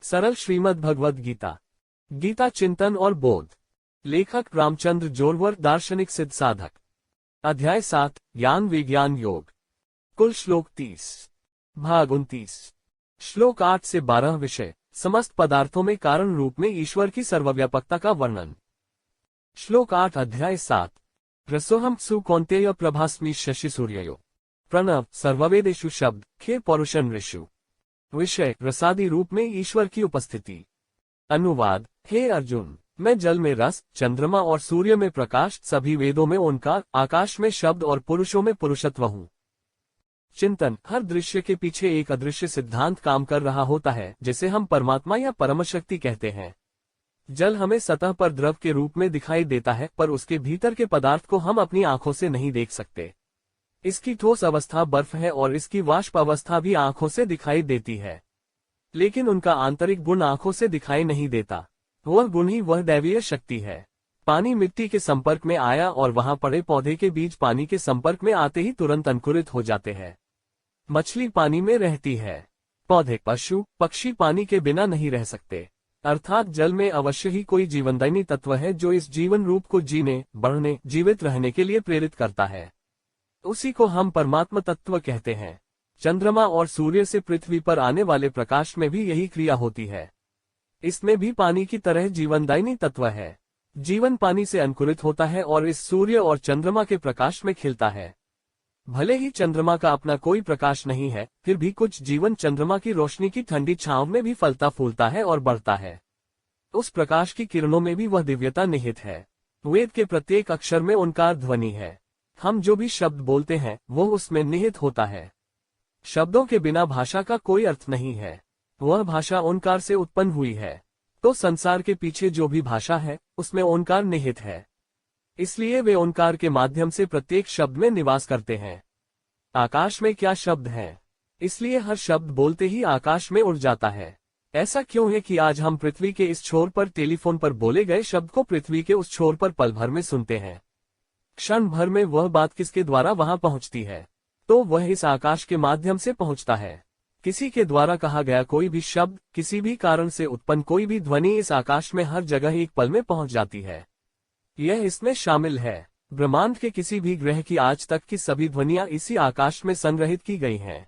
सरल श्रीमद् भगवद गीता। गीता चिंतन और बोध। लेखक रामचंद्र जोरवर, दार्शनिक सिद्ध साधक। अध्याय 7, ज्ञान विज्ञान योग। कुल श्लोक 30। भाग 29। श्लोक 8 से 12। विषय समस्त पदार्थों में कारण रूप में ईश्वर की सर्वव्यापकता का वर्णन। श्लोक 8 अध्याय 7। रसोहम सु कौन्तेय प्रभास्मि शशि सूर्ययो। प्रणव सर्ववेदेषु शब्द खे पौरुषन ऋषु। विषय रसादि रूप में ईश्वर की उपस्थिति। अनुवाद। हे अर्जुन, मैं जल में रस, चंद्रमा और सूर्य में प्रकाश, सभी वेदों में ओंकार, आकाश में शब्द और पुरुषों में पुरुषत्व हूँ। चिंतन। हर दृश्य के पीछे एक अदृश्य सिद्धांत काम कर रहा होता है, जिसे हम परमात्मा या परमशक्ति कहते हैं। जल हमें सतह पर द्रव के रूप में दिखाई देता है, पर उसके भीतर के पदार्थ को हम अपनी आंखों से नहीं देख सकते। इसकी ठोस अवस्था बर्फ है और इसकी वाष्प अवस्था भी आंखों से दिखाई देती है, लेकिन उनका आंतरिक गुण आंखों से दिखाई नहीं देता। वह गुण ही वह दैवीय शक्ति है। पानी मिट्टी के संपर्क में आया और वहां पड़े पौधे के बीज पानी के संपर्क में आते ही तुरंत अंकुरित हो जाते हैं। मछली पानी में रहती है। पौधे, पशु, पक्षी पानी के बिना नहीं रह सकते। अर्थात जल में अवश्य ही कोई जीवनदायिनी तत्व है जो इस जीवन रूप को जीने, बढ़ने, जीवित रहने के लिए प्रेरित करता है। उसी को हम परमात्मा तत्व कहते हैं। चंद्रमा और सूर्य से पृथ्वी पर आने वाले प्रकाश में भी यही क्रिया होती है। इसमें भी पानी की तरह जीवनदायिनी तत्व है। जीवन पानी से अंकुरित होता है और इस सूर्य और चंद्रमा के प्रकाश में खिलता है। भले ही चंद्रमा का अपना कोई प्रकाश नहीं है, फिर भी कुछ जीवन चंद्रमा की रोशनी की ठंडी छांव में भी फलता फूलता है और बढ़ता है। उस प्रकाश की किरणों में भी वह दिव्यता निहित है। वेद के प्रत्येक अक्षर में ओंकार ध्वनि है। हम जो भी शब्द बोलते हैं वो उसमें निहित होता है। शब्दों के बिना भाषा का कोई अर्थ नहीं है। वह भाषा ओंकार से उत्पन्न हुई है। तो संसार के पीछे जो भी भाषा है उसमें ओंकार निहित है। इसलिए वे ओंकार के माध्यम से प्रत्येक शब्द में निवास करते हैं। आकाश में क्या शब्द हैं? इसलिए हर शब्द बोलते ही आकाश में उड़ जाता है। ऐसा क्यों है कि आज हम पृथ्वी के इस छोर पर टेलीफोन पर बोले गए शब्द को पृथ्वी के उस छोर पर पल भर में सुनते हैं? क्षण भर में वह बात किसके द्वारा वहां पहुंचती है? तो वह इस आकाश के माध्यम से पहुंचता है। किसी के द्वारा कहा गया कोई भी शब्द, किसी भी कारण से उत्पन्न कोई भी ध्वनि इस आकाश में हर जगह एक पल में पहुंच जाती है। यह इसमें शामिल है। ब्रह्मांड के किसी भी ग्रह की आज तक की सभी ध्वनियां इसी आकाश में संग्रहित की गई हैं।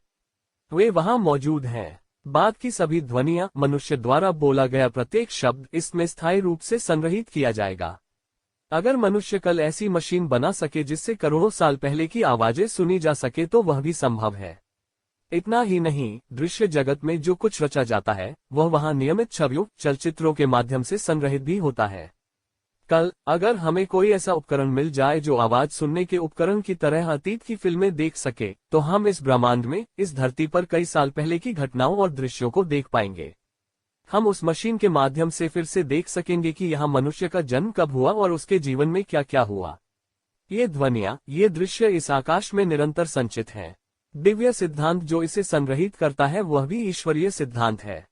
वे वहां मौजूद हैं। बात की सभी ध्वनियां, मनुष्य द्वारा बोला गया प्रत्येक शब्द इसमें स्थायी रूप से संग्रहित किया जाएगा। अगर मनुष्य कल ऐसी मशीन बना सके जिससे करोड़ों साल पहले की आवाजें सुनी जा सके तो वह भी संभव है। इतना ही नहीं, दृश्य जगत में जो कुछ रचा जाता है वह वहां नियमित छवियों, चलचित्रों के माध्यम से संग्रहित भी होता है। कल अगर हमें कोई ऐसा उपकरण मिल जाए जो आवाज सुनने के उपकरण की तरह अतीत की फिल्में देख सके, तो हम इस ब्रह्मांड में, इस धरती पर कई साल पहले की घटनाओं और दृश्यों को देख पाएंगे। हम उस मशीन के माध्यम से फिर से देख सकेंगे कि यहाँ मनुष्य का जन्म कब हुआ और उसके जीवन में क्या क्या हुआ। ये ध्वनियां, ये दृश्य इस आकाश में निरंतर संचित हैं। दिव्य सिद्धांत जो इसे संग्रहित करता है वह भी ईश्वरीय सिद्धांत है।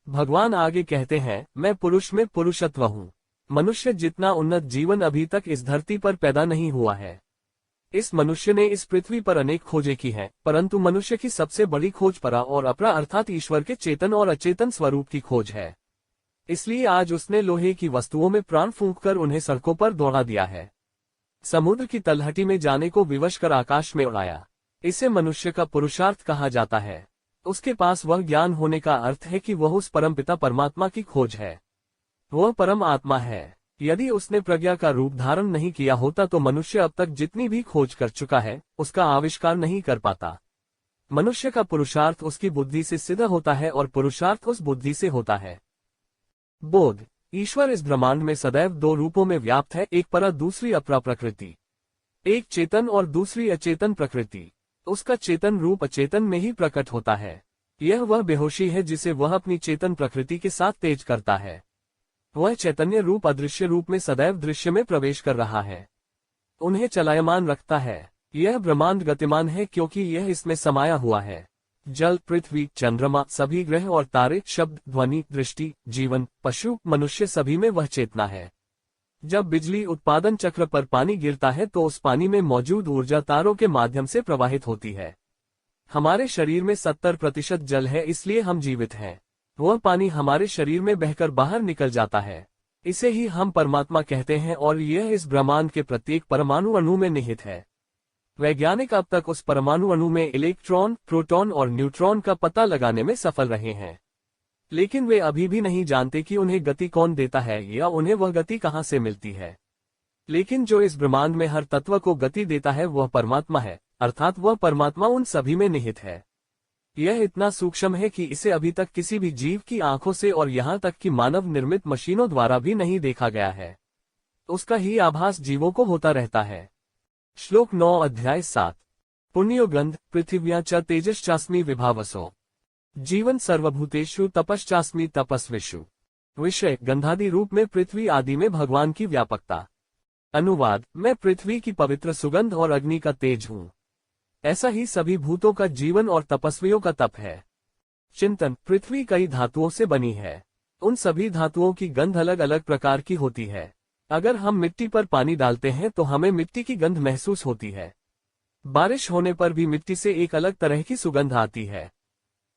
भगवान आगे कहते हैं, मैं पुरुष में पुरुषत्व हूँ। मनुष्य जितना उन्नत जीवन अभी तक इस धरती पर पैदा नहीं हुआ है। इस मनुष्य ने इस पृथ्वी पर अनेक खोजें की हैं, परंतु मनुष्य की सबसे बड़ी खोज परा और अपरा अर्थात ईश्वर के चेतन और अचेतन स्वरूप की खोज है। इसलिए आज उसने लोहे की वस्तुओं में प्राण फूंककर उन्हें सड़कों पर दौड़ा दिया है। समुद्र की तलहटी में जाने को विवश कर आकाश में उड़ाया। इसे मनुष्य का पुरुषार्थ कहा जाता है। उसके पास वह ज्ञान होने का अर्थ है कि वह उस परमपिता परमात्मा की खोज है। वह परम आत्मा है। यदि उसने प्रज्ञा का रूप धारण नहीं किया होता तो मनुष्य अब तक जितनी भी खोज कर चुका है उसका आविष्कार नहीं कर पाता। मनुष्य का पुरुषार्थ उसकी बुद्धि से सिद्ध होता है और पुरुषार्थ उस बुद्धि से होता है। बोध। ईश्वर इस ब्रह्मांड में सदैव दो रूपों में व्याप्त है, एक परा दूसरी अपरा प्रकृति। एक चेतन और दूसरी अचेतन प्रकृति। उसका चेतन रूप अचेतन में ही प्रकट होता है। यह वह बेहोशी है जिसे वह अपनी चेतन प्रकृति के साथ तेज करता है। वह चैतन्य रूप अदृश्य रूप में सदैव दृश्य में प्रवेश कर रहा है, उन्हें चलायमान रखता है। यह ब्रह्मांड गतिमान है क्योंकि यह इसमें समाया हुआ है। जल, पृथ्वी, चंद्रमा, सभी ग्रह और तारे, शब्द, ध्वनि, दृष्टि, जीवन, पशु, मनुष्य, सभी में वह चेतना है। जब बिजली उत्पादन चक्र पर पानी गिरता है तो उस पानी में मौजूद ऊर्जा तारों के माध्यम से प्रवाहित होती है। हमारे शरीर में 70% जल है, इसलिए हम जीवित हैं। वह पानी हमारे शरीर में बहकर बाहर निकल जाता है। इसे ही हम परमात्मा कहते हैं और यह इस ब्रह्मांड के प्रत्येक परमाणु अणु में निहित है। वैज्ञानिक अब तक उस परमाणु अणु में इलेक्ट्रॉन, प्रोटॉन और न्यूट्रॉन का पता लगाने में सफल रहे हैं, लेकिन वे अभी भी नहीं जानते कि उन्हें गति कौन देता है या उन्हें वह गति कहां से मिलती है। लेकिन जो इस ब्रह्मांड में हर तत्व को गति देता है वह परमात्मा है, अर्थात वह परमात्मा उन सभी में निहित है। यह इतना सूक्ष्म है कि इसे अभी तक किसी भी जीव की आंखों से और यहाँ तक कि मानव निर्मित मशीनों द्वारा भी नहीं देखा गया है। उसका ही आभास जीवों को होता रहता है। श्लोक 9 अध्याय 7 पुण्यो गंध पृथिव्या च तेजश्चास्मि विभावसो जीवन सर्वभूतेषु तपश्चास्मि तपस्विषु। विषय गंधादि रूप में पृथ्वी आदि में भगवान की व्यापकता। अनुवाद मैं पृथ्वी की पवित्र सुगंध और अग्नि का तेज हूँ। ऐसा ही सभी भूतों का जीवन और तपस्वियों का तप है। चिंतन पृथ्वी कई धातुओं से बनी है। उन सभी धातुओं की गंध अलग अलग प्रकार की होती है। अगर हम मिट्टी पर पानी डालते हैं तो हमें मिट्टी की गंध महसूस होती है। बारिश होने पर भी मिट्टी से एक अलग तरह की सुगंध आती है।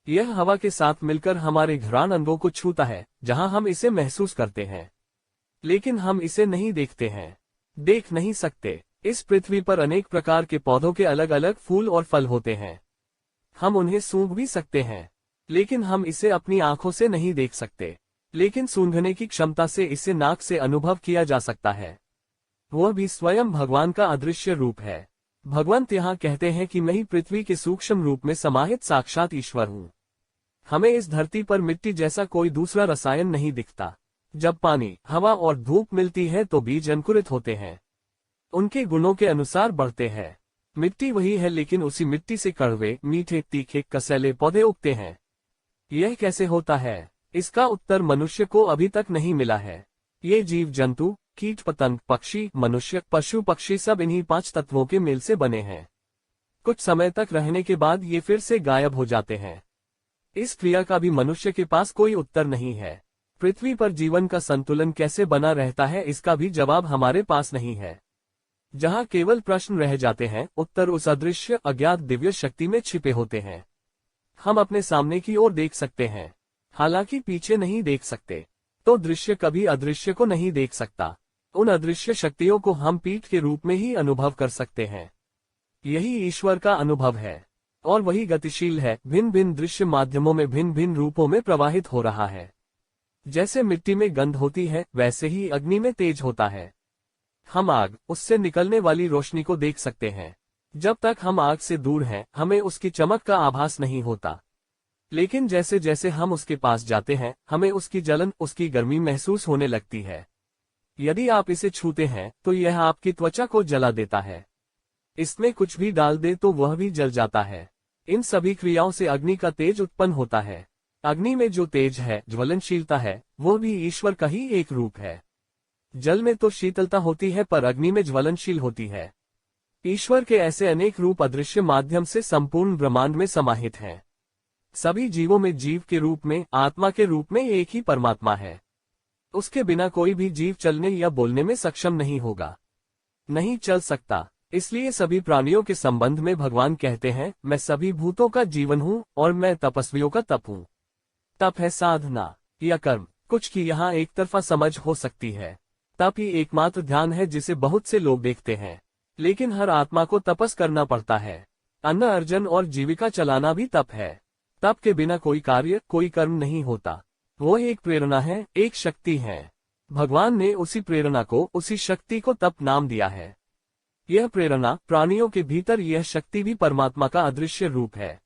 यह हवा के साथ मिलकर हमारे घ्राण अंगों को छूता है, जहां हम इसे महसूस करते हैं, लेकिन हम इसे नहीं देखते हैं, देख नहीं सकते। इस पृथ्वी पर अनेक प्रकार के पौधों के अलग अलग फूल और फल होते हैं। हम उन्हें सूंघ भी सकते हैं, लेकिन हम इसे अपनी आंखों से नहीं देख सकते। लेकिन सूंघने की क्षमता से इसे नाक से अनुभव किया जा सकता है। वह भी स्वयं भगवान का अदृश्य रूप है। भगवंत यहाँ कहते हैं कि मैं ही पृथ्वी के सूक्ष्म रूप में समाहित साक्षात ईश्वर हूँ। हमें इस धरती पर मिट्टी जैसा कोई दूसरा रसायन नहीं दिखता। जब पानी, हवा और धूप मिलती है तो बीज अंकुरित होते हैं, उनके गुणों के अनुसार बढ़ते हैं। मिट्टी वही है, लेकिन उसी मिट्टी से कड़वे, मीठे, तीखे, कसैले पौधे उगते हैं। यह कैसे होता है? इसका उत्तर मनुष्य को अभी तक नहीं मिला है। ये जीव जंतु, कीट पतंग, पक्षी, मनुष्य, पशु पक्षी सब इन्हीं 5 तत्वों के मेल से बने हैं। कुछ समय तक रहने के बाद ये फिर से गायब हो जाते हैं। इस क्रिया का भी मनुष्य के पास कोई उत्तर नहीं है। पृथ्वी पर जीवन का संतुलन कैसे बना रहता है, इसका भी जवाब हमारे पास नहीं है। जहां केवल प्रश्न रह जाते हैं, उत्तर उस अदृश्य अज्ञात दिव्य शक्ति में छिपे होते हैं। हम अपने सामने की ओर देख सकते हैं, हालांकि पीछे नहीं देख सकते। तो दृश्य कभी अदृश्य को नहीं देख सकता। उन अदृश्य शक्तियों को हम पीठ के रूप में ही अनुभव कर सकते हैं। यही ईश्वर का अनुभव है, और वही गतिशील है, भिन्न भिन्न दृश्य माध्यमों में भिन्न भिन्न रूपों में प्रवाहित हो रहा है। जैसे मिट्टी में गंध होती है, वैसे ही अग्नि में तेज होता है। हम आग, उससे निकलने वाली रोशनी को देख सकते हैं। जब तक हम आग से दूर हैं, हमें उसकी चमक का आभास नहीं होता। लेकिन जैसे जैसे हम उसके पास जाते हैं, हमें उसकी जलन, उसकी गर्मी महसूस होने लगती है। यदि आप इसे छूते हैं तो यह आपकी त्वचा को जला देता है। इसमें कुछ भी डाल दे तो वह भी जल जाता है। इन सभी क्रियाओं से अग्नि का तेज उत्पन्न होता है। अग्नि में जो तेज है, ज्वलनशीलता है, वो भी ईश्वर का ही एक रूप है। जल में तो शीतलता होती है, पर अग्नि में ज्वलनशील होती है। ईश्वर के ऐसे अनेक रूप अदृश्य माध्यम से संपूर्ण ब्रह्मांड में समाहित हैं। सभी जीवों में जीव के रूप में, आत्मा के रूप में एक ही परमात्मा है। उसके बिना कोई भी जीव चलने या बोलने में सक्षम नहीं होगा, नहीं चल सकता। इसलिए सभी प्राणियों के संबंध में भगवान कहते हैं, मैं सभी भूतों का जीवन हूँ और मैं तपस्वियों का तप हूँ। तप है साधना या कर्म, कुछ की यहाँ एक तरफा समझ हो सकती है। तप ही एकमात्र ध्यान है जिसे बहुत से लोग देखते हैं, लेकिन हर आत्मा को तपस करना पड़ता है। अन्न अर्जन और जीविका चलाना भी तप है। तप के बिना कोई कार्य, कोई कर्म नहीं होता। वो एक प्रेरणा है, एक शक्ति है। भगवान ने उसी प्रेरणा को, उसी शक्ति को तप नाम दिया है। यह प्रेरणा, प्राणियों के भीतर यह शक्ति भी परमात्मा का अदृश्य रूप है।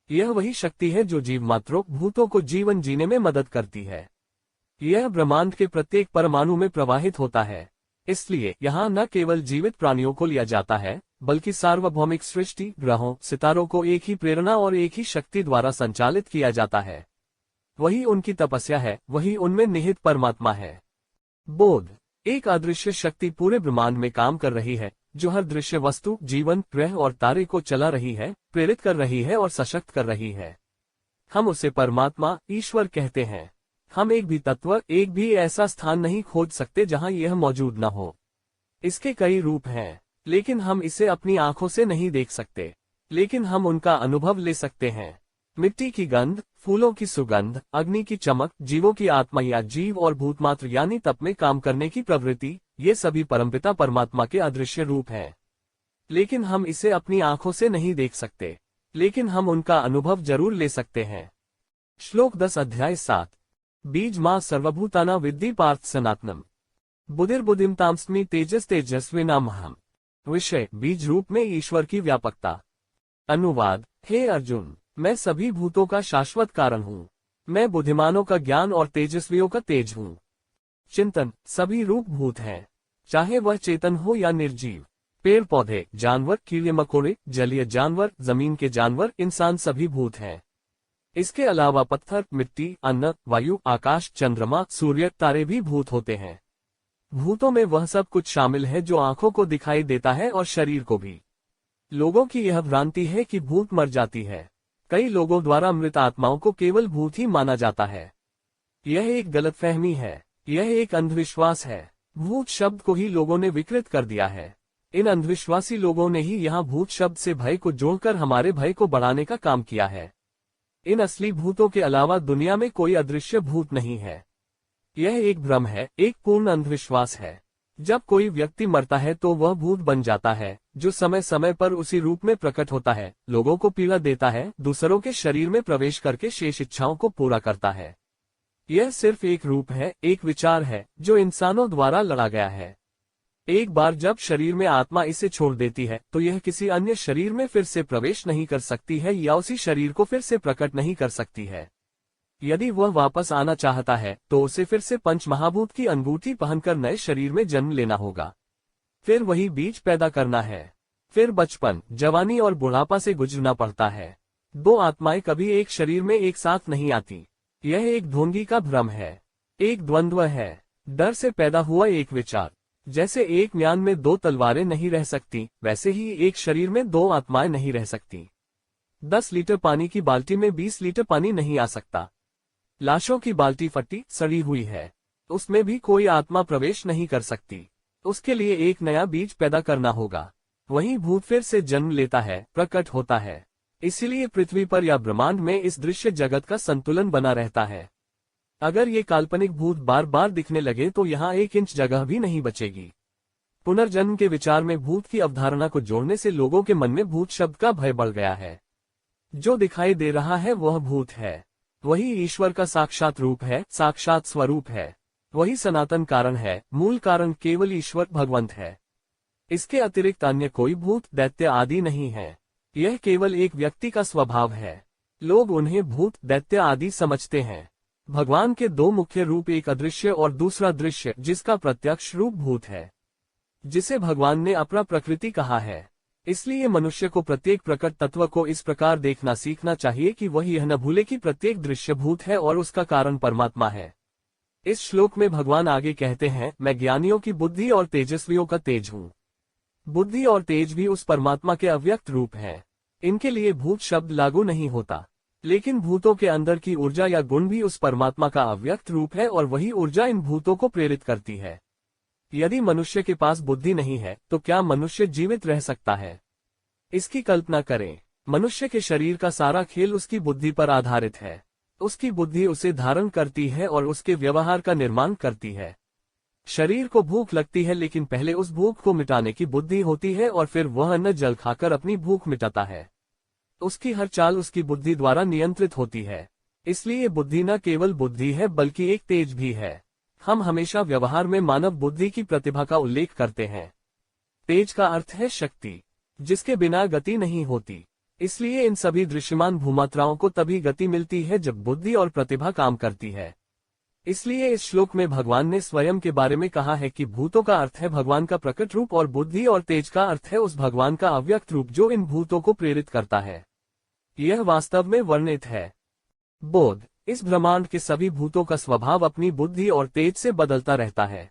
यह वही शक्ति है जो जीव मात्रों, भूतों को जीवन जीने में मदद करती है। यह ब्रह्मांड के प्रत्येक परमाणु में प्रवाहित होता है। इसलिए यहाँ न केवल जीवित प्राणियों को लिया जाता है, बल्कि सार्वभौमिक सृष्टि, ग्रहों, सितारों को एक ही प्रेरणा और एक ही शक्ति द्वारा संचालित किया जाता है। वही उनकी तपस्या है, वही उनमें निहित परमात्मा है। बोध, एक अदृश्य शक्ति पूरे ब्रह्मांड में काम कर रही है, जो हर दृश्य वस्तु, जीवन, ग्रह और तारे को चला रही है, प्रेरित कर रही है और सशक्त कर रही है। हम उसे परमात्मा, ईश्वर कहते हैं। हम एक भी तत्व, एक भी ऐसा स्थान नहीं खोज सकते जहां यह मौजूद न हो। इसके कई रूप हैं, लेकिन हम इसे अपनी आंखों से नहीं देख सकते, लेकिन हम उनका अनुभव ले सकते हैं। मिट्टी की गंध, फूलों की सुगंध, अग्नि की चमक, जीवों की आत्मा या जीव और भूतमात्र यानी तप में काम करने की प्रवृत्ति, ये सभी परमपिता परमात्मा के अदृश्य रूप हैं। लेकिन हम इसे अपनी आंखों से नहीं देख सकते, लेकिन हम उनका अनुभव जरूर ले सकते हैं। श्लोक 10 अध्याय 7। बीज मां सर्वभूताना विद्धि पार्थ सनातनम। बुधिर्बुद्धिम तामस्मि तेजस तेजस्विनामहम्। विषय, बीज रूप में ईश्वर की व्यापकता। अनुवाद, हे अर्जुन, मैं सभी भूतों का शाश्वत कारण हूँ। मैं बुद्धिमानों का ज्ञान और तेजस्वियों का तेज हूँ। चिंतन, सभी रूप भूत हैं, चाहे वह चेतन हो या निर्जीव। पेड़ पौधे, जानवर, कीड़े मकोड़े, जलीय जानवर, जमीन के जानवर, इंसान सभी भूत हैं। इसके अलावा पत्थर, मिट्टी, अन्न, वायु, आकाश, चंद्रमा, सूर्य, तारे भी भूत होते हैं। भूतों में वह सब कुछ शामिल है जो आंखों को दिखाई देता है और शरीर को भी। लोगों की यह भ्रांति है कि भूत मर जाती है। कई लोगों द्वारा मृत आत्माओं को केवल भूत ही माना जाता है। यह एक गलतफहमी है, यह एक अंधविश्वास है। भूत शब्द को ही लोगों ने विकृत कर दिया है। इन अंधविश्वासी लोगों ने ही यहाँ भूत शब्द से भय को जोड़कर हमारे भय को बढ़ाने का काम किया है। इन असली भूतों के अलावा दुनिया में कोई अदृश्य भूत नहीं है। यह एक भ्रम है, एक पूर्ण अंधविश्वास है। जब कोई व्यक्ति मरता है तो वह भूत बन जाता है, जो समय समय पर उसी रूप में प्रकट होता है, लोगों को पीड़ा देता है, दूसरों के शरीर में प्रवेश करके शेष इच्छाओं को पूरा करता है। यह सिर्फ एक रूप है, एक विचार है, जो इंसानों द्वारा लड़ा गया है। एक बार जब शरीर में आत्मा इसे छोड़ देती है तो यह किसी अन्य शरीर में फिर से प्रवेश नहीं कर सकती है या उसी शरीर को फिर से प्रकट नहीं कर सकती है। यदि वह वापस आना चाहता है तो उसे फिर से पंच महाभूत की अंगूठी पहनकर नए शरीर में जन्म लेना होगा। फिर वही बीज पैदा करना है। फिर बचपन, जवानी और बुढ़ापा से गुजरना पड़ता है। दो आत्माएं कभी एक शरीर में एक साथ नहीं आती। यह एक ढोंगी का भ्रम है, एक द्वंद्व है, डर से पैदा हुआ एक विचार। जैसे एक म्यान में दो तलवारें नहीं रह सकती, वैसे ही एक शरीर में दो आत्माएं नहीं रह सकती। 10 लीटर पानी की बाल्टी में 20 लीटर पानी नहीं आ सकता। लाशों की बाल्टी फटी सड़ी हुई है, उसमें भी कोई आत्मा प्रवेश नहीं कर सकती। उसके लिए एक नया बीज पैदा करना होगा। वही भूत फिर से जन्म लेता है, प्रकट होता है। इसीलिए पृथ्वी पर या ब्रह्मांड में इस दृश्य जगत का संतुलन बना रहता है। अगर ये काल्पनिक भूत बार बार दिखने लगे तो यहाँ 1 इंच जगह भी नहीं बचेगी। पुनर्जन्म के विचार में भूत की अवधारणा को जोड़ने से लोगों के मन में भूत शब्द का भय बढ़ गया है। जो दिखाई दे रहा है वह भूत है, वही ईश्वर का साक्षात रूप है, साक्षात स्वरूप है। वही सनातन कारण है, मूल कारण केवल ईश्वर भगवंत है। इसके अतिरिक्त अन्य कोई भूत, दैत्य आदि नहीं है। यह केवल एक व्यक्ति का स्वभाव है। लोग उन्हें भूत, दैत्य आदि समझते हैं। भगवान के दो मुख्य रूप, एक अदृश्य और दूसरा दृश्य, जिसका प्रत्यक्ष रूप भूत है, जिसे भगवान ने अपरा प्रकृति कहा है। इसलिए मनुष्य को प्रत्येक प्रकट तत्व को इस प्रकार देखना सीखना चाहिए कि वह यह न भूले कि प्रत्येक दृश्य भूत है और उसका कारण परमात्मा है। इस श्लोक में भगवान आगे कहते हैं, मैं ज्ञानियों की बुद्धि और तेजस्वियों का तेज हूँ। बुद्धि और तेज भी उस परमात्मा के अव्यक्त रूप हैं। इनके लिए भूत शब्द लागू नहीं होता, लेकिन भूतों के अंदर की ऊर्जा या गुण भी उस परमात्मा का अव्यक्त रूप है और वही ऊर्जा इन भूतों को प्रेरित करती है। यदि मनुष्य के पास बुद्धि नहीं है तो क्या मनुष्य जीवित रह सकता है? इसकी कल्पना करें। मनुष्य के शरीर का सारा खेल उसकी बुद्धि पर आधारित है। उसकी बुद्धि उसे धारण करती है और उसके व्यवहार का निर्माण करती है। शरीर को भूख लगती है, लेकिन पहले उस भूख को मिटाने की बुद्धि होती है और फिर वह अन्न जल खाकर अपनी भूख मिटाता है। उसकी हर चाल उसकी बुद्धि द्वारा नियंत्रित होती है। इसलिए बुद्धि न केवल बुद्धि है बल्कि एक तेज भी है। हम हमेशा व्यवहार में मानव बुद्धि की प्रतिभा का उल्लेख करते हैं। तेज का अर्थ है शक्ति, जिसके बिना गति नहीं होती। इसलिए इन सभी दृश्यमान भूमात्राओं को तभी गति मिलती है जब बुद्धि और प्रतिभा काम करती है। इसलिए इस श्लोक में भगवान ने स्वयं के बारे में कहा है कि भूतों का अर्थ है भगवान का प्रकट रूप और बुद्धि और तेज का अर्थ है उस भगवान का अव्यक्त रूप जो इन भूतों को प्रेरित करता है। यह वास्तव में वर्णित है। बोध, इस ब्रह्मांड के सभी भूतों का स्वभाव अपनी बुद्धि और तेज से बदलता रहता है।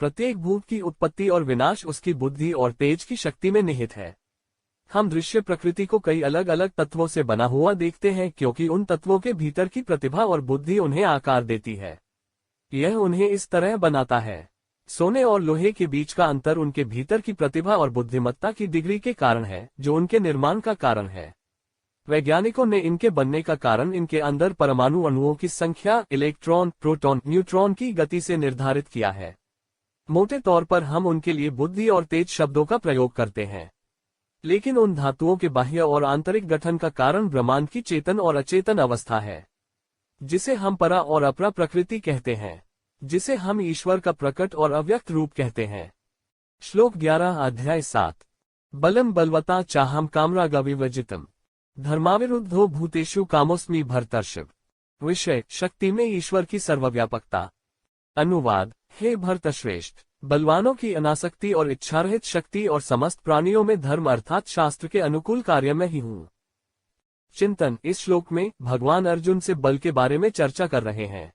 प्रत्येक भूत की उत्पत्ति और विनाश उसकी बुद्धि और तेज की शक्ति में निहित है। हम दृश्य प्रकृति को कई अलग अलग तत्वों से बना हुआ देखते हैं क्योंकि उन तत्वों के भीतर की प्रतिभा और बुद्धि उन्हें आकार देती है। यह उन्हें इस तरह बनाता है। सोने और लोहे के बीच का अंतर उनके भीतर की प्रतिभा और बुद्धिमत्ता की डिग्री के कारण है, जो उनके निर्माण का कारण है। वैज्ञानिकों ने इनके बनने का कारण इनके अंदर परमाणु अणुओं की संख्या, इलेक्ट्रॉन, प्रोटॉन, न्यूट्रॉन की गति से निर्धारित किया है। मोटे तौर पर हम उनके लिए बुद्धि और तेज शब्दों का प्रयोग करते हैं, लेकिन उन धातुओं के बाह्य और आंतरिक गठन का कारण ब्रह्मांड की चेतन और अचेतन अवस्था है, जिसे हम परा और अपरा प्रकृति कहते हैं, जिसे हम ईश्वर का प्रकट और अव्यक्त रूप कहते हैं। श्लोक 11 अध्याय 7। बलम बलवता चाहम कामरागविवर्जितम धर्माविरुद्धो भूतेषु कामोस्मि भरतर्षभ। विषय, शक्ति में ईश्वर की सर्वव्यापकता। अनुवाद, हे भरतश्रेष्ठ, बलवानों की अनासक्ति और इच्छारहित शक्ति और समस्त प्राणियों में धर्म अर्थात शास्त्र के अनुकूल कार्य में ही हूँ। चिंतन। इस श्लोक में भगवान अर्जुन से बल के बारे में चर्चा कर रहे हैं।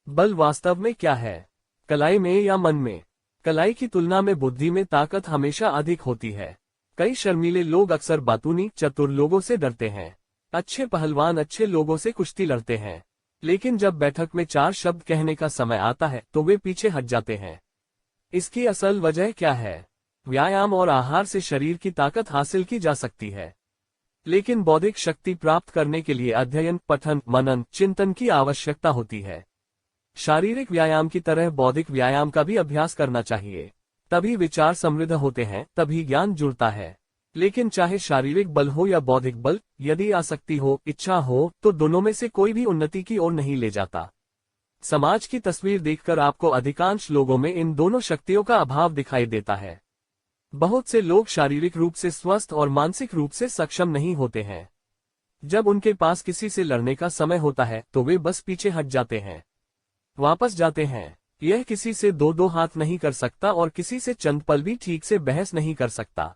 बल वास्तव में क्या है? कलाई में या मन में? कलाई की तुलना में बुद्धि में ताकत हमेशा अधिक होती है। कई शर्मीले लोग अक्सर बातूनी, चतुर लोगों से डरते हैं। अच्छे पहलवान अच्छे लोगों से कुश्ती लड़ते हैं, लेकिन जब बैठक में 4 शब्द कहने का समय आता है तो वे पीछे हट जाते हैं। इसकी असल वजह क्या है? व्यायाम और आहार से शरीर की ताकत हासिल की जा सकती है, लेकिन बौद्धिक शक्ति प्राप्त करने के लिए अध्ययन, पठन, मनन, चिंतन की आवश्यकता होती है। शारीरिक व्यायाम की तरह बौद्धिक व्यायाम का भी अभ्यास करना चाहिए, तभी विचार समृद्ध होते हैं, तभी ज्ञान जुड़ता है। लेकिन चाहे शारीरिक बल हो या बौद्धिक बल, यदि आसक्ति हो, इच्छा हो, तो दोनों में से कोई भी उन्नति की ओर नहीं ले जाता। समाज की तस्वीर देखकर आपको अधिकांश लोगों में इन दोनों शक्तियों का अभाव दिखाई देता है। बहुत से लोग शारीरिक रूप से स्वस्थ और मानसिक रूप से सक्षम नहीं होते हैं। जब उनके पास किसी से लड़ने का समय होता है तो वे बस पीछे हट जाते हैं, वापस जाते हैं। यह किसी से दो हाथ नहीं कर सकता और किसी से चंद पल भी ठीक से बहस नहीं कर सकता।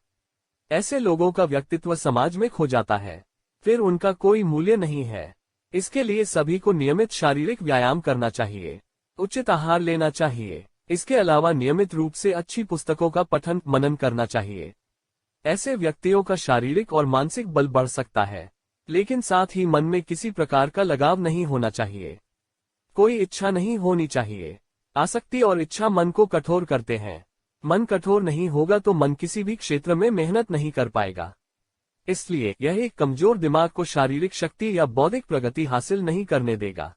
ऐसे लोगों का व्यक्तित्व समाज में खो जाता है, फिर उनका कोई मूल्य नहीं है। इसके लिए सभी को नियमित शारीरिक व्यायाम करना चाहिए, उचित आहार लेना चाहिए। इसके अलावा नियमित रूप से अच्छी पुस्तकों का पठन, मनन करना चाहिए। ऐसे व्यक्तियों का शारीरिक और मानसिक बल बढ़ सकता है, लेकिन साथ ही मन में किसी प्रकार का लगाव नहीं होना चाहिए। कोई इच्छा नहीं होनी चाहिए। आसक्ति और इच्छा मन को कठोर करते हैं। मन कठोर नहीं होगा तो मन किसी भी क्षेत्र में मेहनत नहीं कर पाएगा। इसलिए यह एक कमजोर दिमाग को शारीरिक शक्ति या बौद्धिक प्रगति हासिल नहीं करने देगा।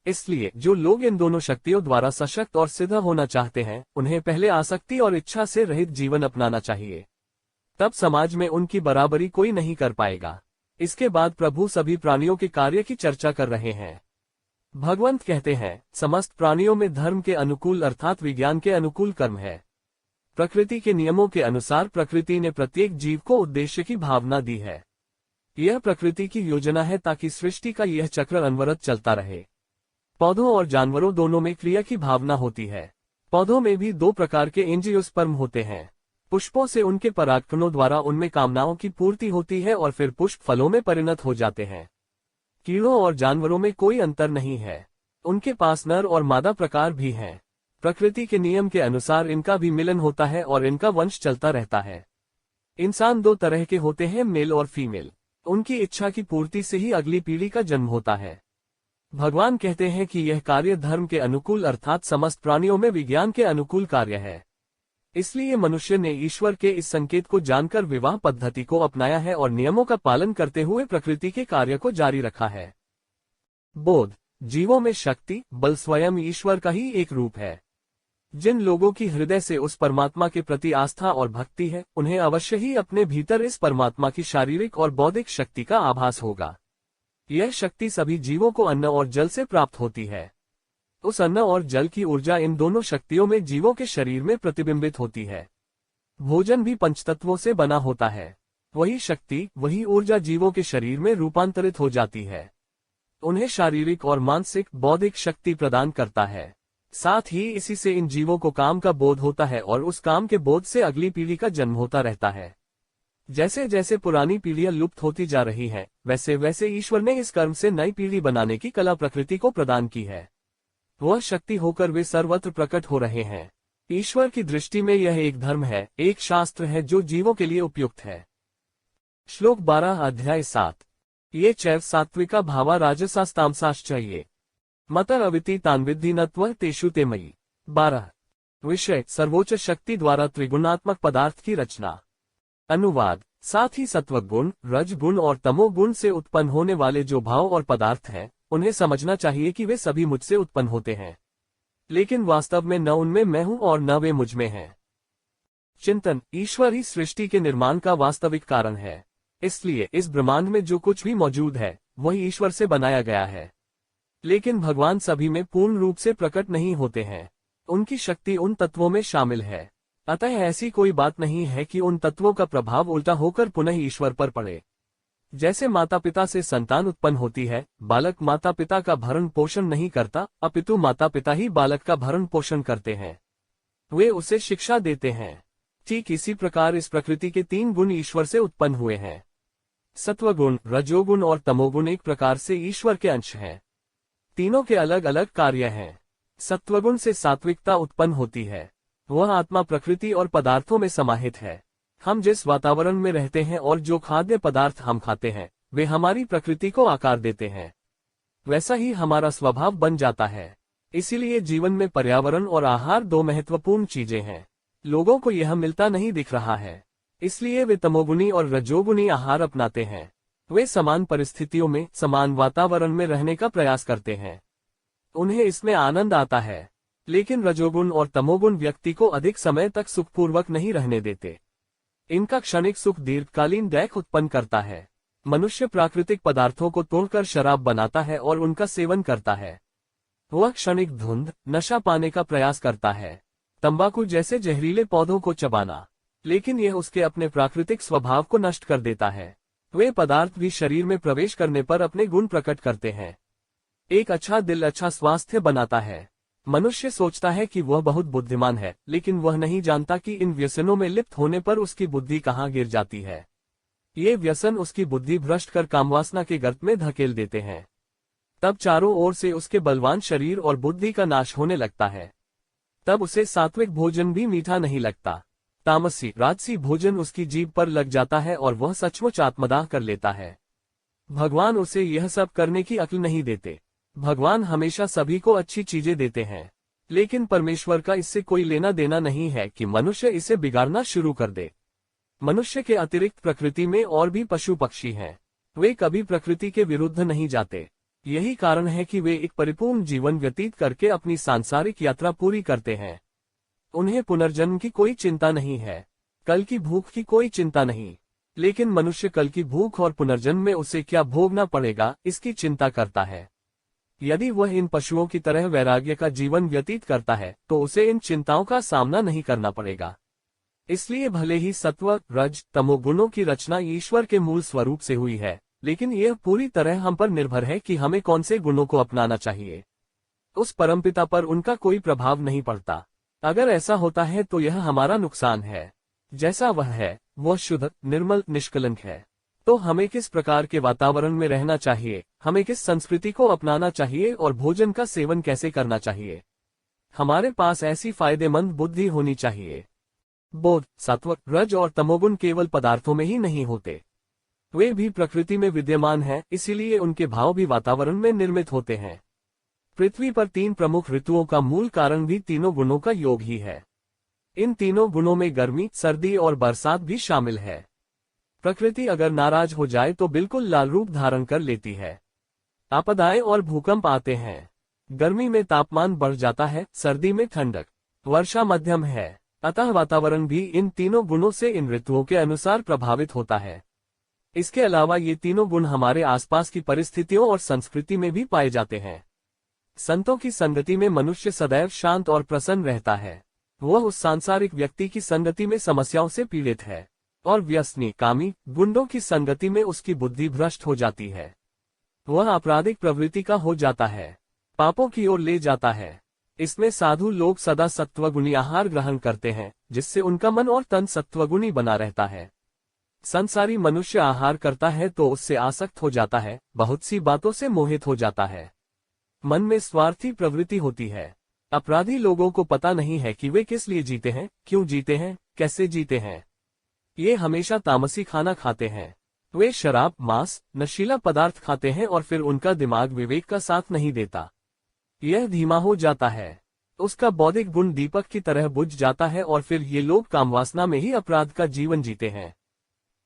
इसलिए जो लोग इन दोनों शक्तियों द्वारा सशक्त और सिद्ध होना चाहते हैं, उन्हें पहले आसक्ति और इच्छा से रहित जीवन अपनाना चाहिए। तब समाज में उनकी बराबरी कोई नहीं कर पाएगा। इसके बाद प्रभु सभी प्राणियों के कार्य की चर्चा कर रहे हैं। भगवंत कहते हैं, समस्त प्राणियों में धर्म के अनुकूल अर्थात विज्ञान के अनुकूल कर्म है। प्रकृति के नियमों के अनुसार प्रकृति ने प्रत्येक जीव को उद्देश्य की भावना दी है। यह प्रकृति की योजना है ताकि सृष्टि का यह चक्र अनवरत चलता रहे। पौधों और जानवरों दोनों में क्रिया की भावना होती है। पौधों में भी 2 प्रकार के एंजियोस्पर्म होते हैं। पुष्पों से उनके परागकणों द्वारा उनमें कामनाओं की पूर्ति होती है और फिर पुष्प फलों में परिणत हो जाते हैं। कीड़ों और जानवरों में कोई अंतर नहीं है, उनके पास नर और मादा प्रकार भी हैं। प्रकृति के नियम के अनुसार इनका भी मिलन होता है और इनका वंश चलता रहता है। इंसान 2 तरह के होते हैं, मेल और फीमेल। उनकी इच्छा की पूर्ति से ही अगली पीढ़ी का जन्म होता है। भगवान कहते हैं कि यह कार्य धर्म के अनुकूल अर्थात समस्त प्राणियों में विज्ञान के अनुकूल कार्य है। इसलिए मनुष्य ने ईश्वर के इस संकेत को जानकर विवाह पद्धति को अपनाया है और नियमों का पालन करते हुए प्रकृति के कार्य को जारी रखा है। बोध। जीवों में शक्ति, बल स्वयं ईश्वर का ही एक रूप है। जिन लोगों की हृदय से उस परमात्मा के प्रति आस्था और भक्ति है, उन्हें अवश्य ही अपने भीतर इस परमात्मा की शारीरिक और बौद्धिक शक्ति का आभास होगा। यह शक्ति सभी जीवों को अन्न और जल से प्राप्त होती है। उस अन्न और जल की ऊर्जा इन दोनों शक्तियों में जीवों के शरीर में प्रतिबिंबित होती है। भोजन भी पंचतत्वों से बना होता है। वही शक्ति, वही ऊर्जा जीवों के शरीर में रूपांतरित हो जाती है, उन्हें शारीरिक और मानसिक, बौद्धिक शक्ति प्रदान करता है। साथ ही इसी से इन जीवों को काम का बोध होता है और उस काम के बोध से अगली पीढ़ी का जन्म होता रहता है। जैसे जैसे पुरानी पीढ़ियां लुप्त होती जा रही हैं, वैसे वैसे ईश्वर ने इस कर्म से नई पीढ़ी बनाने की कला प्रकृति को प्रदान की है। वह शक्ति होकर वे सर्वत्र प्रकट हो रहे हैं। ईश्वर की दृष्टि में यह एक धर्म है, एक शास्त्र है जो जीवों के लिए उपयुक्त है। श्लोक 12 अध्याय 7। ये चैव सात्विका भावा राजसास्तामसाश्चये मतर अविति तान्विद्धि नत्व तेषु ते मयि। 12। विषय, सर्वोच्च शक्ति द्वारा त्रिगुणात्मक पदार्थ की रचना। अनुवाद, साथ ही सत्वगुण, रजगुण और तमोगुण से उत्पन्न होने वाले जो भाव और पदार्थ हैं, उन्हें समझना चाहिए कि वे सभी मुझसे उत्पन्न होते हैं, लेकिन वास्तव में न उनमें मैं हूं और न वे मुझ में हैं। चिंतन: ईश्वर ही सृष्टि के निर्माण का वास्तविक कारण है, इसलिए इस ब्रह्मांड में जो कुछ भी मौजूद है वही ईश्वर से बनाया गया है। लेकिन भगवान सभी में पूर्ण रूप से प्रकट नहीं होते हैं, उनकी शक्ति उन तत्वों में शामिल है। अतः ऐसी कोई बात नहीं है कि उन तत्वों का प्रभाव उल्टा होकर पुनः ईश्वर पर पड़े। जैसे माता पिता से संतान उत्पन्न होती है, बालक माता पिता का भरण पोषण नहीं करता, अपितु माता पिता ही बालक का भरण पोषण करते हैं, वे उसे शिक्षा देते हैं। ठीक इसी प्रकार इस प्रकृति के 3 गुण ईश्वर से उत्पन्न हुए हैं। सत्वगुण, रजोगुण और तमोगुण एक प्रकार से ईश्वर के अंश हैं। तीनों के अलग अलग कार्य हैं। सत्वगुण से सात्विकता उत्पन्न होती है, वह आत्मा प्रकृति और पदार्थों में समाहित है। हम जिस वातावरण में रहते हैं और जो खाद्य पदार्थ हम खाते हैं, वे हमारी प्रकृति को आकार देते हैं। वैसा ही हमारा स्वभाव बन जाता है। इसीलिए जीवन में पर्यावरण और आहार 2 महत्वपूर्ण चीजें हैं। लोगों को यह मिलता नहीं दिख रहा है, इसलिए वे तमोगुनी और रजोगुनी आहार अपनाते हैं। वे समान परिस्थितियों में, समान वातावरण में रहने का प्रयास करते हैं, उन्हें इसमें आनंद आता है। लेकिन रजोगुण और तमोगुण व्यक्ति को अधिक समय तक सुखपूर्वक नहीं रहने देते। इनका क्षणिक सुख दीर्घकालीन दैख उत्पन्न करता है। मनुष्य प्राकृतिक पदार्थों को तोड़कर शराब बनाता है और उनका सेवन करता है। वह क्षणिक धुंध, नशा पाने का प्रयास करता है, तंबाकू जैसे जहरीले पौधों को चबाना, लेकिन यह उसके अपने प्राकृतिक स्वभाव को नष्ट कर देता है। वे पदार्थ भी शरीर में प्रवेश करने पर अपने गुण प्रकट करते हैं। एक अच्छा दिल अच्छा स्वास्थ्य बनाता है। मनुष्य सोचता है कि वह बहुत बुद्धिमान है, लेकिन वह नहीं जानता कि इन व्यसनों में लिप्त होने पर उसकी बुद्धि कहाँ गिर जाती है। ये व्यसन उसकी बुद्धि भ्रष्ट कर कामवासना के गर्त में धकेल देते हैं। तब चारों ओर से उसके बलवान शरीर और बुद्धि का नाश होने लगता है। तब उसे सात्विक भोजन भी मीठा नहीं लगता। तामसी, राजसी भोजन उसकी जीभ पर लग जाता है और वह सचमुच आत्मदाह कर लेता है। भगवान उसे यह सब करने की अक्ल नहीं देते। भगवान हमेशा सभी को अच्छी चीजें देते हैं, लेकिन परमेश्वर का इससे कोई लेना देना नहीं है कि मनुष्य इसे बिगाड़ना शुरू कर दे। मनुष्य के अतिरिक्त प्रकृति में और भी पशु पक्षी हैं, वे कभी प्रकृति के विरुद्ध नहीं जाते। यही कारण है कि वे एक परिपूर्ण जीवन व्यतीत करके अपनी सांसारिक यात्रा पूरी करते हैं। उन्हें पुनर्जन्म की कोई चिंता नहीं है, कल की भूख की कोई चिंता नहीं। लेकिन मनुष्य कल की भूख और पुनर्जन्म में उसे क्या भोगना पड़ेगा, इसकी चिंता करता है। यदि वह इन पशुओं की तरह वैराग्य का जीवन व्यतीत करता है, तो उसे इन चिंताओं का सामना नहीं करना पड़ेगा। इसलिए भले ही सत्व, रज, तमोगुणों की रचना ईश्वर के मूल स्वरूप से हुई है, लेकिन यह पूरी तरह हम पर निर्भर है कि हमें कौन से गुणों को अपनाना चाहिए। उस परमपिता पर उनका कोई प्रभाव नहीं पड़ता। अगर ऐसा होता है तो यह हमारा नुकसान है। जैसा वह है, वह शुद्ध, निर्मल, निष्कलंक है। तो हमें किस प्रकार के वातावरण में रहना चाहिए, हमें किस संस्कृति को अपनाना चाहिए और भोजन का सेवन कैसे करना चाहिए, हमारे पास ऐसी फायदेमंद बुद्धि होनी चाहिए। बोध, सत्व, रज और तमोगुण केवल पदार्थों में ही नहीं होते, वे भी प्रकृति में विद्यमान हैं, इसीलिए उनके भाव भी वातावरण में निर्मित होते हैं। पृथ्वी पर 3 प्रमुख ऋतुओं का मूल कारण भी तीनों गुणों का योग ही है। इन तीनों गुणों में गर्मी, सर्दी और बरसात भी शामिल है। प्रकृति अगर नाराज हो जाए तो बिल्कुल लाल रूप धारण कर लेती है। आपदाएं और भूकंप आते हैं। गर्मी में तापमान बढ़ जाता है, सर्दी में ठंडक, वर्षा मध्यम है। अतः वातावरण भी इन तीनों गुणों से इन ऋतुओं के अनुसार प्रभावित होता है। इसके अलावा ये तीनों गुण हमारे आसपास की परिस्थितियों और संस्कृति में भी पाए जाते हैं। संतों की संगति में मनुष्य सदैव शांत और प्रसन्न रहता है। वह उस सांसारिक व्यक्ति की संगति में समस्याओं से पीड़ित है, और व्यसनी, कामी, गुंडों की संगति में उसकी बुद्धि भ्रष्ट हो जाती है। वह आपराधिक प्रवृत्ति का हो जाता है, पापों की ओर ले जाता है। इसमें साधु लोग सदा सत्वगुणी आहार ग्रहण करते हैं, जिससे उनका मन और तन सत्वगुणी बना रहता है। संसारी मनुष्य आहार करता है तो उससे आसक्त हो जाता है, बहुत सी बातों से मोहित हो जाता है। मन में स्वार्थी प्रवृत्ति होती है। अपराधी लोगों को पता नहीं है कि वे किस लिए जीते हैं, क्यों जीते हैं, कैसे जीते हैं। ये हमेशा तामसी खाना खाते हैं। वे शराब, मांस, नशीला पदार्थ खाते हैं और फिर उनका दिमाग विवेक का साथ नहीं देता। यह धीमा हो जाता है, उसका बौद्धिक गुण दीपक की तरह बुझ जाता है और फिर ये लोग कामवासना में ही अपराध का जीवन जीते हैं।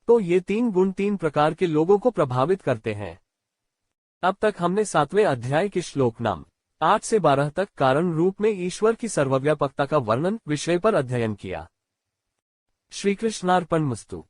तो ये 3 गुण 3 प्रकार के लोगों को प्रभावित करते हैं। अब तक हमने 7वें अध्याय के श्लोक नाम 8 से 12 तक कारण रूप में ईश्वर की सर्वव्यापकता का वर्णन विषय पर अध्ययन किया। श्री कृष्णार्पणमस्तु।